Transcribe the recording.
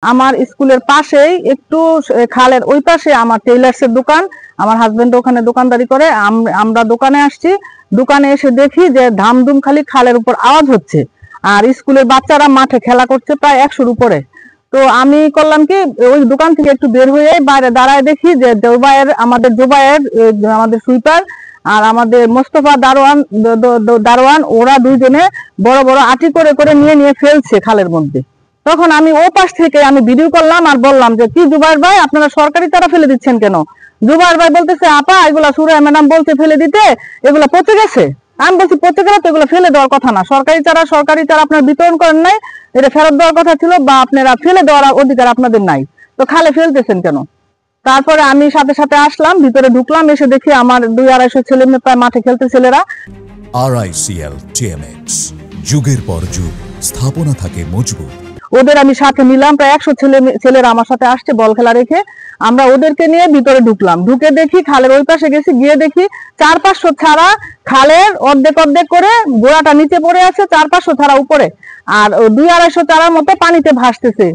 আমার স্কুলের পাশেই একটু খালের ওই পাশে আমার টেইলার্সের দোকান। আমার হাজবেন্ড ওখানে দোকানদারি করে। আমরা দোকানে আসছি, দোকানে এসে দেখি যে ধামধুম খালি খালের উপর আওয়াজ হচ্ছে, আর স্কুলের বাচ্চারা মাঠে খেলা করছে প্রায় 100-র উপরে। তো আমি করলাম কি, ওই দোকান থেকে একটু বের হয়ে বাইরে দাঁড়ায় দেখি যে আমাদের আমাদের সুইপার আর আমাদের মোস্তফা দারোয়ান ওরা দুইজনে বড় বড় আটি করে করে নিয়ে ফেলছে খালের মধ্যে। তখন আমি ও পাশ থেকে আমি ভিডিও করলাম আর বললাম যে কি জুবায়ের ভাই, আপনারা সরকারি চারা ফেলে দিচ্ছেন কেন? জুবায়ের ভাই বলতেছে, আপা এগুলা সুরাইয়া ম্যাডাম বলছে ফেলে দিতে, এগুলা পচে গেছে। আমি বলছি পচে গেলে তো এগুলো ফেলে দেওয়ার কথা না, সরকারি চারা আপনারা বিতরণ করেন নাই, এটা ফেরত দেওয়ার কথা ছিল, বা আপনারা ফেলে দেওয়ার অধিকার আপনাদের নাই, তো খালে ফেলতেছেন কেন? তারপরে আমি সাথে সাথে আসলাম, ভিতরে ঢুকলাম, এসে দেখি আমার 200-250 ছেলে মেয়ে প্রায় মাঠে খেলতে ছেলেরা। RICL TMX, যুগের পর যুগ স্থাপনা থাকে মজবুত। ওদের আমি সাথে নিলাম, প্রায় 100 ছেলেরা আমার সাথে আসছে বল খেলা রেখে। আমরা ওদেরকে নিয়ে ভিতরে ঢুকলাম, ঢুকে দেখি খালের ওই পাশে গেছি, গিয়ে দেখি 400-500 ছাড়া খালের অর্ধেক করে গোড়াটা নিচে পড়ে আছে, 400-500 ছাড়া উপরে, আর 200-250 চারার মতো পানিতে ভাসতেছে।